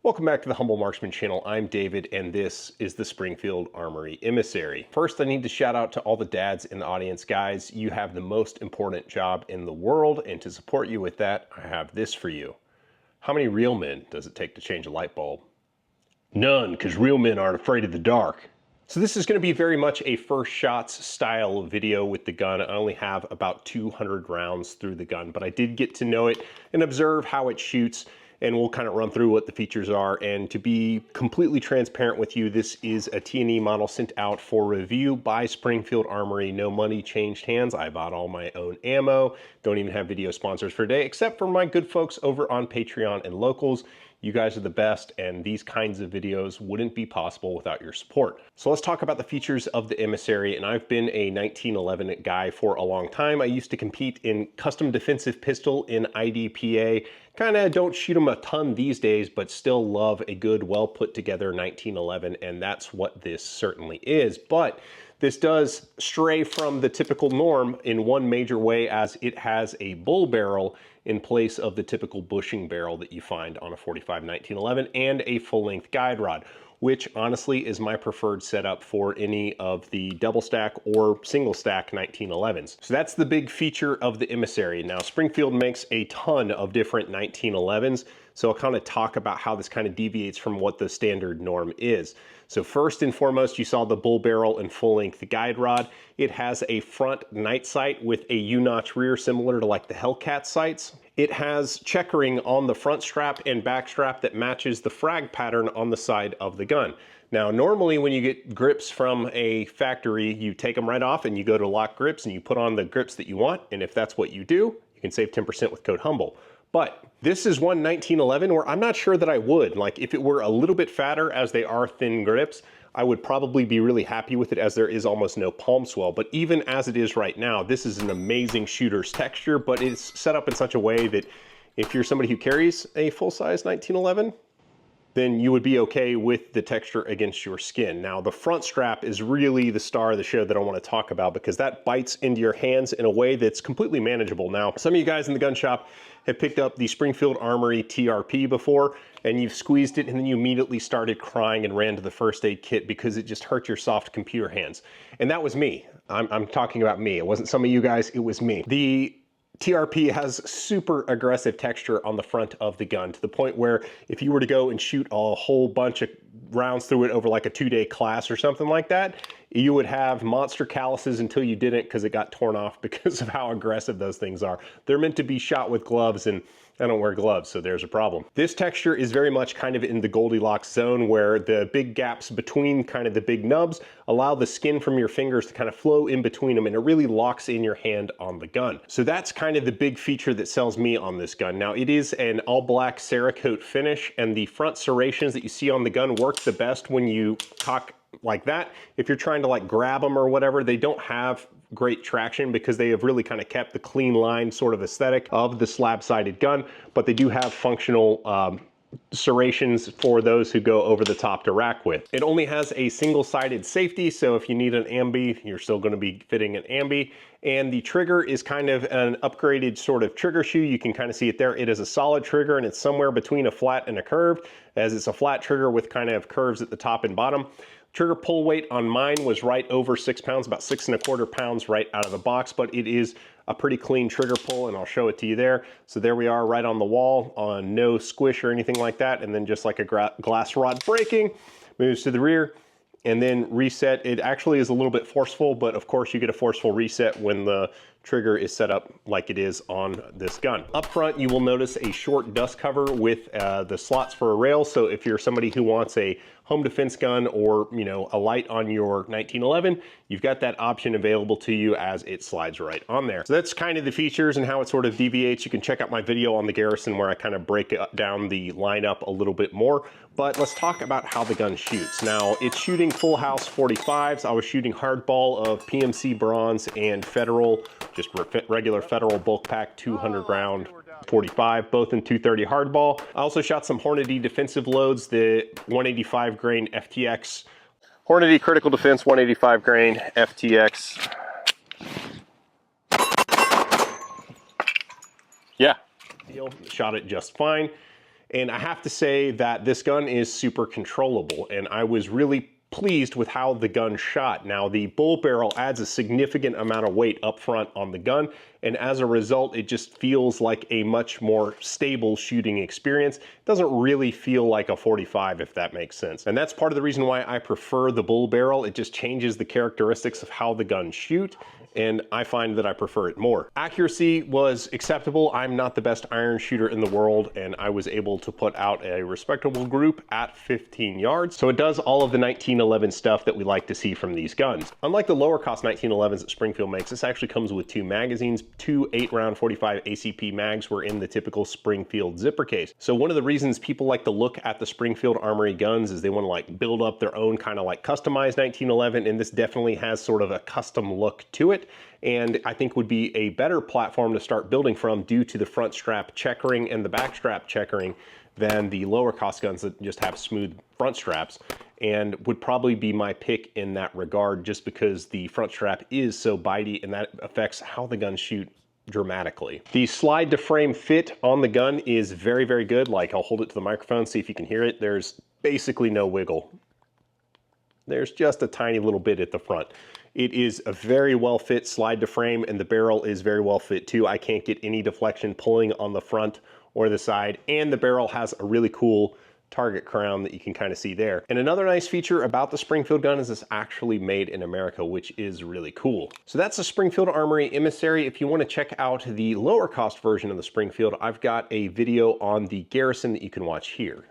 Welcome back to the Humble Marksman channel. I'm David and this is the Springfield Armory Emissary. First, I need to shout out to all the dads in the audience. Guys, you have the most important job in the world, and to support you with that, I have this for you. How many real men does it take to change a light bulb? None, because real men aren't afraid of the dark. So this is going to be very much a first shots style video with the gun. I only have about 200 rounds through the gun, but I did get to know it and observe how it shoots, and we'll kind of run through what the features are. And to be completely transparent with you, this is a T&E model sent out for review by Springfield Armory. No money changed hands. I bought all my own ammo. Don't even have video sponsors for today, except for my good folks over on Patreon and Locals. You guys are the best, and these kinds of videos wouldn't be possible without your support. So let's talk about the features of the Emissary, and I've been a 1911 guy for a long time. I used to compete in custom defensive pistol in IDPA. Kind of don't shoot them a ton these days, but still love a good, well put together 1911, and that's what this certainly is. But this does stray from the typical norm in one major way, as it has a bull barrel in place of the typical bushing barrel that you find on a 45 1911, and a full-length guide rod, which honestly is my preferred setup for any of the double stack or single stack 1911s. So that's the big feature of the Emissary. Now, Springfield makes a ton of different 1911s, so I'll kind of talk about how this kind of deviates from what the standard norm is. So first and foremost, you saw the bull barrel and full-length guide rod. It has a front night sight with a U-notch rear, similar to like the Hellcat sights. It has checkering on the front strap and back strap that matches the frag pattern on the side of the gun. Now, normally when you get grips from a factory, you take them right off and you go to LOK Grips and you put on the grips that you want. And if that's what you do, you can save 10% with code HUMBLE. But this is one 1911 where I'm not sure that I would. Like, if it were a little bit fatter, as they are thin grips, I would probably be really happy with it, as there is almost no palm swell. But even as it is right now, this is an amazing shooter's texture, but it's set up in such a way that if you're somebody who carries a full-size 1911, then you would be okay with the texture against your skin. Now, the front strap is really the star of the show that I want to talk about, because that bites into your hands in a way that's completely manageable. Now, some of you guys in the gun shop have picked up the Springfield Armory TRP before, and you've squeezed it and then you immediately started crying and ran to the first aid kit because it just hurt your soft computer hands. And that was me. I'm talking about me. It wasn't some of you guys, it was me. The TRP has super aggressive texture on the front of the gun, to the point where if you were to go and shoot a whole bunch of rounds through it over like a 2-day class or something like that, you would have monster calluses until you didn't, because it got torn off because of how aggressive those things are. They're meant to be shot with gloves, and I don't wear gloves, so there's a problem. This texture is very much kind of in the Goldilocks zone, where the big gaps between kind of the big nubs allow the skin from your fingers to kind of flow in between them, and it really locks in your hand on the gun. So that's kind of the big feature that sells me on this gun. Now, it is an all black Cerakote finish, and the front serrations that you see on the gun work the best when you cock like that. If you're trying to like grab them or whatever, they don't have great traction because they have really kind of kept the clean line sort of aesthetic of the slab-sided gun, but they do have functional serrations for those who go over the top to rack with. It only has a single-sided safety, so if you need an ambi, you're still going to be fitting an ambi. And the trigger is kind of an upgraded sort of trigger shoe. You can kind of see it there. It is a solid trigger, and it's somewhere between a flat and a curved, as it's a flat trigger with kind of curves at the top and bottom. Trigger pull weight on mine was right over 6 pounds, about 6¼ pounds right out of the box, but it is a pretty clean trigger pull, and I'll show it to you there. So there we are, right on the wall, on no squish or anything like that, and then just like a glass rod breaking, moves to the rear, and then reset. It actually is a little bit forceful, but of course you get a forceful reset when the trigger is set up like it is on this gun. Up front, you will notice a short dust cover with the slots for a rail. So if you're somebody who wants a home defense gun, or a light on your 1911, you've got that option available to you, as it slides right on there. So that's kind of the features and how it sort of deviates. You can check out my video on the Garrison where I kind of break down the lineup a little bit more. But let's talk about how the gun shoots. Now, it's shooting full house 45s. I was shooting hardball of PMC bronze and Federal, just regular Federal bulk pack 200 round 45, both in 230 hardball. I also shot some Hornady defensive loads, the 185 grain FTX. Hornady Critical Defense 185 grain FTX. Yeah, shot it just fine. And I have to say that this gun is super controllable, and I was really pleased with how the gun shot. Now, the bull barrel adds a significant amount of weight up front on the gun, and as a result, it just feels like a much more stable shooting experience. It doesn't really feel like a 45, if that makes sense. And that's part of the reason why I prefer the bull barrel. It just changes the characteristics of how the guns shoot, and I find that I prefer it more. Accuracy was acceptable. I'm not the best iron shooter in the world, and I was able to put out a respectable group at 15 yards. So it does all of the 1911 stuff that we like to see from these guns. Unlike the lower cost 1911s that Springfield makes, this actually comes with 2 magazines. 2 8-round 45 ACP mags were in the typical Springfield zipper case. So one of the reasons people like to look at the Springfield Armory guns is they want to like build up their own kind of like customized 1911, and this definitely has sort of a custom look to it, and I think would be a better platform to start building from due to the front strap checkering and the back strap checkering than the lower cost guns that just have smooth front straps, and would probably be my pick in that regard just because the front strap is so bitey and that affects how the guns shoot dramatically. The slide to frame fit on the gun is very, very good. Like, I'll hold it to the microphone, see if you can hear it. There's basically no wiggle. There's just a tiny little bit at the front. It is a very well fit slide to frame, and the barrel is very well fit too. I can't get any deflection pulling on the front or the side, and the barrel has a really cool target crown that you can kind of see there. And another nice feature about the Springfield gun is it's actually made in America, which is really cool. So that's the Springfield Armory Emissary. If you want to check out the lower cost version of the Springfield, I've got a video on the Garrison that you can watch here.